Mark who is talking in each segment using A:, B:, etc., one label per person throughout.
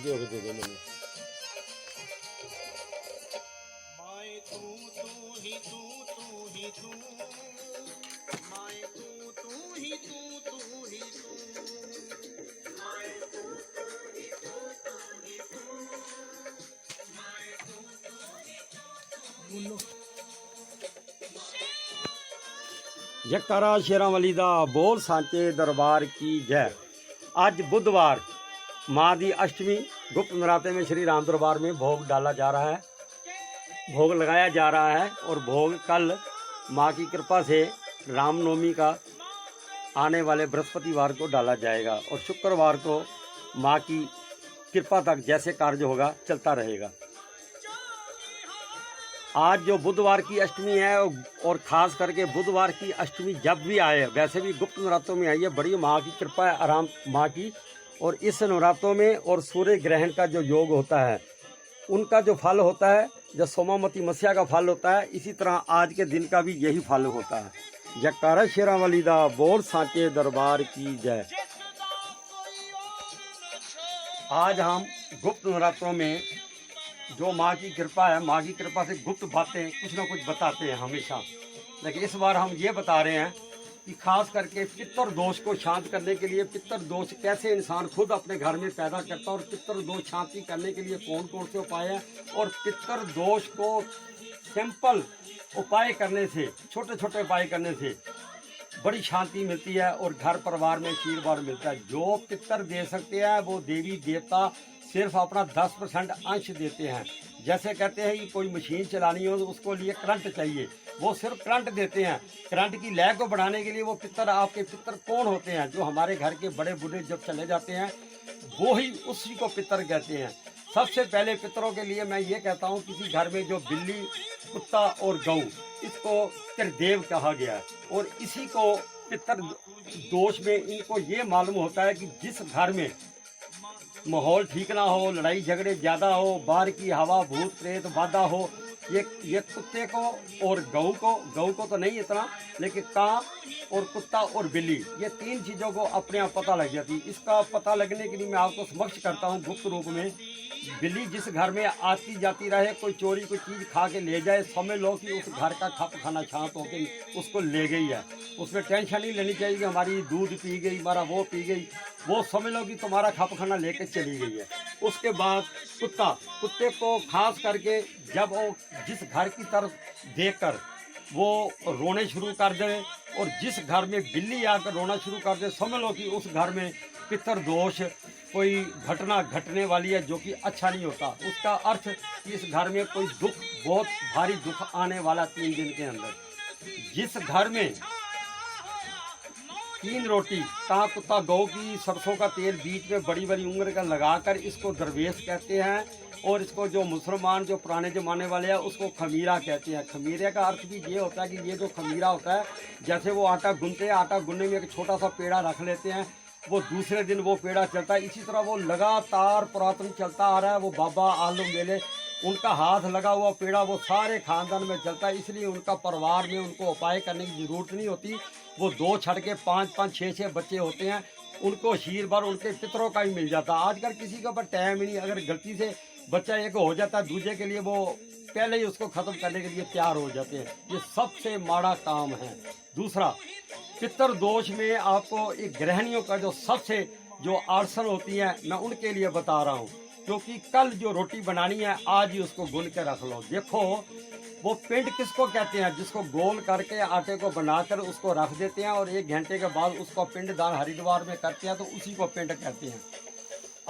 A: लगे हुए दे मैंने।
B: माए तू ही तू ही तू, माए तू ही तू ही तू, माए तू ही तू ही तू, माए तू ही तू।
A: जयकारा शेरां वाली दा बोल सांचे दरबार की जय। आज बुधवार माँ दी अष्टमी गुप्त नराते में श्री राम दरबार में भोग डाला जा रहा है, भोग लगाया जा रहा है। और भोग कल माँ की कृपा से रामनवमी का आने वाले बृहस्पतिवार को डाला जाएगा और शुक्रवार को माँ की कृपा तक जैसे कार्य होगा चलता रहेगा। आज जो बुधवार की अष्टमी है और ख़ास करके बुधवार की अष्टमी जब भी आए, वैसे भी गुप्त नवरात्रों में आई है, बड़ी माँ की कृपा है आराम माँ की। और इस नवरात्रों में और सूर्य ग्रहण का जो योग होता है उनका जो फल होता है, जो सोमावती मस्या का फल होता है, इसी तरह आज के दिन का भी यही फल होता है। जयकारा शेरां वाली दा बोल सांचे दरबार की जय। आज हम गुप्त नवरात्रों में जो माँ की कृपा है, माँ की कृपा से गुप्त बातें कुछ ना कुछ बताते हैं हमेशा, लेकिन इस बार हम ये बता रहे हैं कि खास करके पितर दोष को शांत करने के लिए, पितर दोष कैसे इंसान खुद अपने घर में पैदा करता है और पितर दोष शांति करने के लिए कौन कौन से उपाय हैं, और पितर दोष को सिंपल उपाय करने से, छोटे छोटे उपाय करने से बड़ी शांति मिलती है और घर परिवार में आशीर्वाद मिलता है। जो पितर दे सकते हैं वो देवी देवता सिर्फ अपना 10% अंश देते हैं। जैसे कहते हैं कि कोई मशीन चलानी हो तो उसको लिए करंट चाहिए, वो सिर्फ करंट देते हैं। करंट की लय को बढ़ाने के लिए वो पितर, आपके पितर कौन होते हैं? जो हमारे घर के बड़े बूढ़े जब चले जाते हैं वो ही उसी को पितर कहते हैं। सबसे पहले पितरों के लिए मैं ये कहता हूँ, किसी घर में जो बिल्ली, कुत्ता और गऊ, इसको त्रिदेव कहा गया है। और इसी को पितर दोष में इनको ये मालूम होता है कि जिस घर में माहौल ठीक ना हो, लड़ाई झगड़े ज़्यादा हो, बाहर की हवा भूत प्रेत बाधा हो, ये कुत्ते को और गऊ को तो नहीं इतना, लेकिन कां और कुत्ता और बिल्ली, ये तीन चीज़ों को अपने आप पता लग जाती। इसका पता लगने के लिए मैं आपको समक्ष करता हूँ गुप्त रूप में। बिल्ली जिस घर में आती जाती रहे, कोई चोरी कोई चीज़ खा के ले जाए, समझ लो कि उस घर का खप खाना छांत होके उसको ले गई है। उसमें टेंशन नहीं लेनी चाहिए कि हमारी दूध पी गई, हमारा वो पी गई, वो समझ लो कि तुम्हारा खप खाना लेके चली गई है। उसके बाद कुत्ते को खास करके जब वो जिस घर की तरफ देखकर वो रोने शुरू कर दे, और जिस घर में बिल्ली आकर रोना शुरू कर दे, समझ लो कि उस घर में पितर दोष कोई घटना घटने वाली है, जो कि अच्छा नहीं होता। उसका अर्थ कि इस घर में कोई दुख, बहुत भारी दुख आने वाला 3 दिन के अंदर। जिस घर में 3 रोटी कां कुत्ता गौ की सरसों का तेल बीच में बड़ी बड़ी उंगली का लगाकर, इसको दरवेश कहते हैं। और इसको जो मुसलमान जो पुराने ज़माने वाले हैं उसको खमीरा कहते हैं। खमीरे का अर्थ भी ये होता है कि ये जो खमीरा होता है, जैसे वो आटा गूंथते हैं, आटा गूंथने में एक छोटा सा पेड़ा रख लेते हैं, वो दूसरे दिन वो पेड़ा चलता है। इसी तरह वो लगातार पुरातन चलता आ रहा है। वो बाबा आलम वेले उनका हाथ लगा हुआ पेड़ा वो सारे खानदान में चलता है, इसलिए उनका परिवार में उनको उपाय करने की ज़रूरत नहीं होती। वो 2 छड़ के 5-5, 6-6 बच्चे होते हैं, उनको आशीर्वाद उनके पितरों का ही मिल जाता है। आजकल किसी के ऊपर टाइम ही नहीं, अगर गलती से बच्चा एक हो जाता है, दूसरे के लिए वो पहले ही उसको ख़त्म करने के लिए तैयार हो जाते हैं। ये सबसे माड़ा काम है। दूसरा, पितर दोष में आपको एक गृहिणियों का जो सबसे जो आसन होती है, मैं उनके लिए बता रहा हूँ, क्योंकि कल जो रोटी बनानी है आज ही उसको गूंथ के रख लो। देखो वो पिंड किसको कहते हैं? जिसको गोल करके आटे को बनाकर उसको रख देते हैं और 1 घंटे के बाद उसको पिंडदान हरिद्वार में करते हैं, तो उसी को पिंड कहते हैं।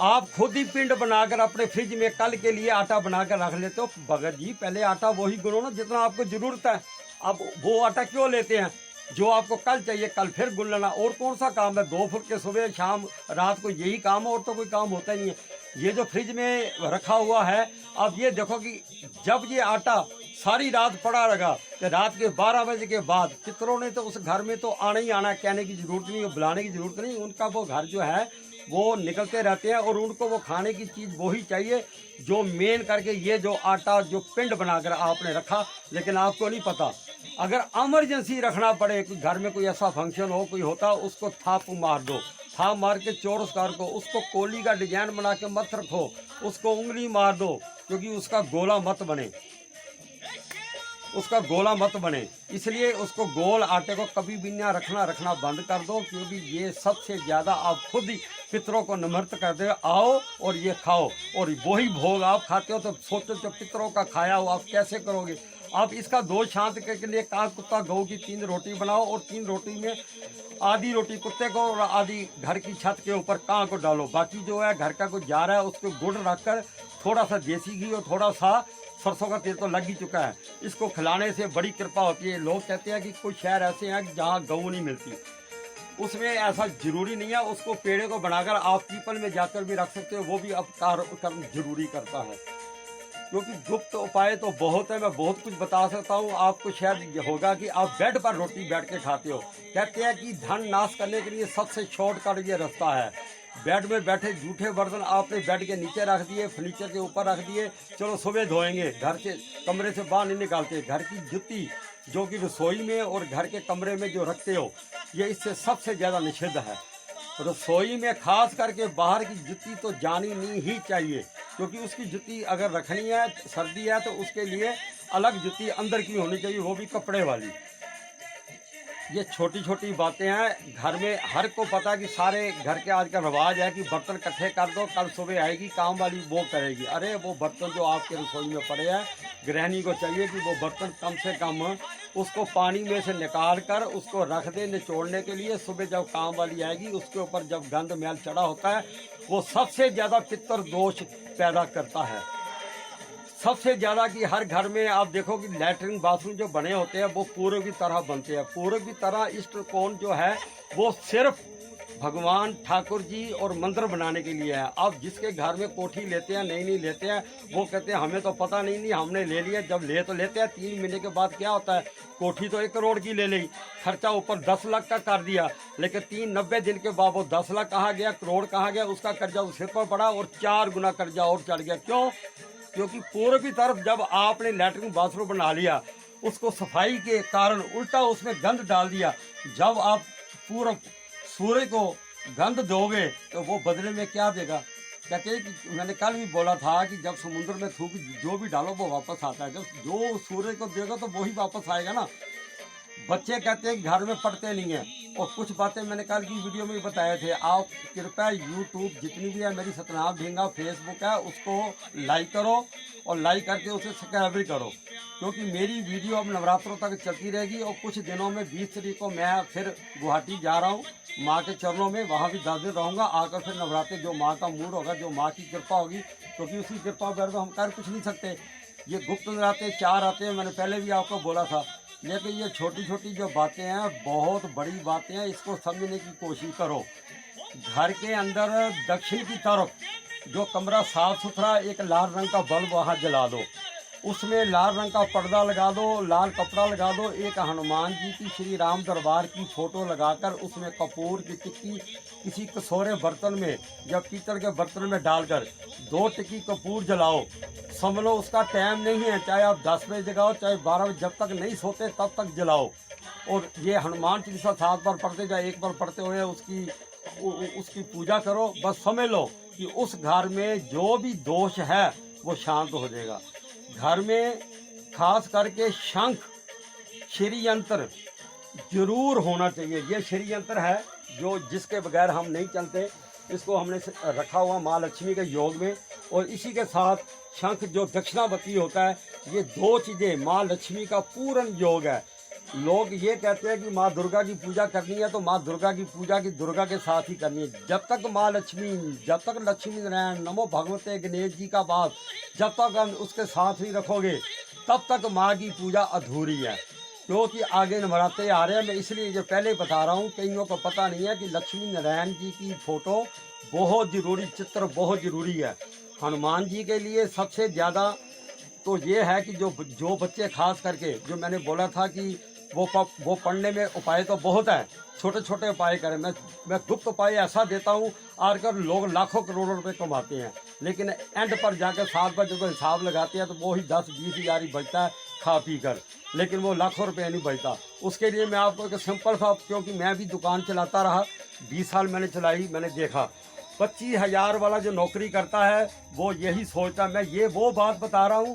A: आप खुद ही पिंड बनाकर अपने फ्रिज में कल के लिए आटा बनाकर रख लेते हो। भगत जी, पहले आटा वही गुनो ना जितना आपको जरूरत है। अब वो आटा क्यों लेते हैं? जो आपको कल चाहिए कल फिर गुन लेना। और कौन सा काम है? 2 फुलके सुबह शाम रात को, यही काम है, और तो कोई काम होता ही नहीं है। ये जो फ्रिज में रखा हुआ है, अब ये देखो कि जब ये आटा सारी रात पड़ा रहेगा, तो रात के 12 बजे के बाद पितरों ने तो उस घर में तो आना ही आना, कहने की जरूरत नहीं, बुलाने की जरूरत नहीं। उनका वो घर जो है वो निकलते रहते हैं और उनको वो खाने की चीज़ वही चाहिए जो मेन करके ये जो आटा जो पिंड बनाकर आपने रखा। लेकिन आपको नहीं पता, अगर इमरजेंसी रखना पड़े, कोई घर में कोई ऐसा फंक्शन हो, कोई होता, उसको थाप मार दो, था मार के चौरसकार को, उसको कोली का डिजाइन बना के मत रखो, उसको उंगली मार दो, क्योंकि उसका गोला मत बने, उसका गोला मत बने। इसलिए उसको गोल आटे को कभी भी ना रखना बंद कर दो, क्योंकि ये सबसे ज़्यादा आप खुद ही पितरों को निमृत कर दे, आओ और ये खाओ, और वही भोग आप खाते हो। तो सोचो जो पितरों का खाया हो आप कैसे करोगे। आप इसका दोष शांत के लिए काग कुत्ता गौ की 3 रोटी बनाओ, और 3 रोटी में आधी रोटी कुत्ते को और आधी घर की छत के ऊपर काग को डालो। बाकी जो है घर का कुछ जा रहा है उसको गुड़ रखकर थोड़ा सा देसी घी और थोड़ा सा सरसों का तेल तो लग ही चुका है, इसको खिलाने से बड़ी कृपा होती है। लोग कहते हैं कि कुछ शहर ऐसे हैं जहाँ गऊ नहीं मिलती, उसमें ऐसा जरूरी नहीं है। उसको पेड़े को बनाकर आप पीपल में जाकर भी रख सकते हो, वो भी अवतार कर्म जरूरी करता है। क्योंकि गुप्त उपाय तो बहुत है, मैं बहुत कुछ बता सकता हूँ आपको। शायद होगा कि आप बेड पर रोटी बैठ के खाते हो। कहते हैं कि धन नाश करने के लिए सबसे शॉर्टकट ये रास्ता है। बेड में बैठे जूठे बर्तन आपने बेड के नीचे रख दिए, फर्नीचर के ऊपर रख दिए, चलो सुबह धोएंगे, घर से कमरे से बाहर नहीं निकालते। घर की जुत्ती जो कि रसोई में और घर के कमरे में जो रखते हो, ये इससे सबसे ज़्यादा निषिद्ध है। रसोई में खास करके बाहर की जुत्ती तो जानी नहीं ही चाहिए, क्योंकि उसकी जुत्ती अगर रखनी है, सर्दी है तो उसके लिए अलग जुत्ती अंदर की होनी चाहिए, वो भी कपड़े वाली। ये छोटी छोटी बातें हैं, घर में हर को पता कि सारे घर के आज का रिवाज है कि बर्तन इकट्ठे कर दो, कल सुबह आएगी काम वाली वो करेगी। अरे वो बर्तन जो आपके रसोई में पड़े हैं, गृहिणी को चाहिए कि वो बर्तन कम से कम उसको पानी में से निकाल कर उसको रख दे निचोड़ने के लिए। सुबह जब काम वाली आएगी उसके ऊपर जब गंद मैल चढ़ा होता है, वो सबसे ज़्यादा पितर दोष पैदा करता है। सबसे ज़्यादा कि हर घर में आप देखो कि लैट्रिन बाथरूम जो बने होते हैं वो पूर्व की तरह बनते हैं। पूर्व की तरह इष्ट कोण जो है वो सिर्फ भगवान ठाकुर जी और मंदिर बनाने के लिए है। आप जिसके घर में कोठी लेते हैं नहीं लेते हैं, वो कहते हैं हमें तो पता नहीं हमने ले लिया। जब ले तो लेते हैं, 3 महीने के बाद क्या होता है, कोठी तो 1 करोड़ की ले ली, खर्चा ऊपर 10 लाख का कर दिया, लेकिन 90 दिन के बाद वो 10 लाख कहाँ गया, करोड़ कहाँ गया, उसका कर्जा उस सिर पर पड़ा और 4 गुना कर्जा और चढ़ गया। क्यों? क्योंकि पूर्व की तरफ जब आपने लैट्रिन बाथरूम बना लिया, उसको सफाई के कारण उल्टा उसमें गंद डाल दिया। जब आप पूर्व सूर्य को गंद दोगे तो वो बदले में क्या देगा? कहते हैं कि मैंने कल भी बोला था कि जब समुद्र में थूक जो भी डालो वो वापस आता है। जब जो सूर्य को देगा तो वही वापस आएगा ना। बच्चे कहते हैं घर में पढ़ते नहीं हैं, और कुछ बातें मैंने कल की वीडियो में भी बताए थे। आप कृपया यूट्यूब जितनी भी है मेरी सतनाम ढींगा फेसबुक है उसको लाइक करो, और लाइक करके उसे सब्सक्राइब भी करो, क्योंकि मेरी वीडियो अब नवरात्रों तक चलती रहेगी। और कुछ दिनों में 20 तारीख को मैं फिर गुवाहाटी जा रहा हूँ माँ के चरणों में, वहाँ भी 10 दिन रहूँगा। आकर फिर नवरात्रि जो माँ का मूड होगा, जो माँ की कृपा होगी, क्योंकि उसकी कृपा बगैर तो हम कर कुछ नहीं सकते। ये गुप्त नवरात्रे 4 आते हैं, मैंने पहले भी आपको बोला था। लेकिन ये छोटी छोटी जो बातें हैं बहुत बड़ी बातें हैं, इसको समझने की कोशिश करो। घर के अंदर दक्षिण की तरफ जो कमरा साफ सुथरा, एक लाल रंग का बल्ब वहाँ जला दो, उसमें लाल रंग का पर्दा लगा दो, लाल कपड़ा लगा दो, एक हनुमान जी की श्री राम दरबार की फोटो लगाकर उसमें कपूर की टिक्की किसी कसोरे बर्तन में या पीतल के बर्तन में डालकर 2 टिक्की कपूर जलाओ। समझ लो उसका टाइम नहीं है, चाहे आप 10 बजे जगाओ चाहे 12 बजे, जब तक नहीं सोते तब तक जलाओ। और ये हनुमान चालीसा 7 बार पढ़ते जाए, 1 बार पढ़ते हुए उसकी पूजा करो। बस समझ लो कि उस घर में जो भी दोष है वो शांत हो जाएगा। घर में खास करके शंख श्री यंत्र जरूर होना चाहिए। ये श्री यंत्र है जो जिसके बगैर हम नहीं चलते। इसको हमने रखा हुआ माँ लक्ष्मी के योग में, और इसी के साथ शंख जो दक्षिणावती होता है। ये 2 चीज़ें माँ लक्ष्मी का पूर्ण योग है। लोग ये कहते हैं कि माँ दुर्गा की पूजा करनी है तो माँ दुर्गा की पूजा की दुर्गा के साथ ही करनी है। जब तक माँ लक्ष्मी, जब तक लक्ष्मी नारायण नमो भगवते गणेश जी का बात जब तक हम उसके साथ ही रखोगे तब तक माँ की पूजा अधूरी है। क्योंकि आगे नवरात्रे आ रहे हैं, मैं इसलिए जो पहले बता रहा हूँ, कईयों को पता नहीं है कि लक्ष्मी नारायण जी की फ़ोटो बहुत ज़रूरी, चित्र बहुत ज़रूरी है। हनुमान जी के लिए सबसे ज़्यादा तो ये है कि जो बच्चे खास करके, जो मैंने बोला था कि वो पढ़ने में उपाय तो बहुत है, छोटे छोटे उपाय करें। मैं गुप्त उपाय ऐसा देता हूँ आकर लोग लाखों करोड़ों रुपए कमाते हैं, लेकिन एंड पर जाकर 7 बजे जब हिसाब लगाते हैं तो वो ही 10-20 हज़ार ही बचता है खा पी कर, लेकिन वो लाखों रुपए नहीं बचता। उसके लिए मैं आपको एक सिंपल सा, क्योंकि मैं भी दुकान चलाता रहा 20 साल मैंने चलाई, मैंने देखा 25,000 वाला जो नौकरी करता है वो यही सोचता है। मैं ये वो बात बता रहा हूँ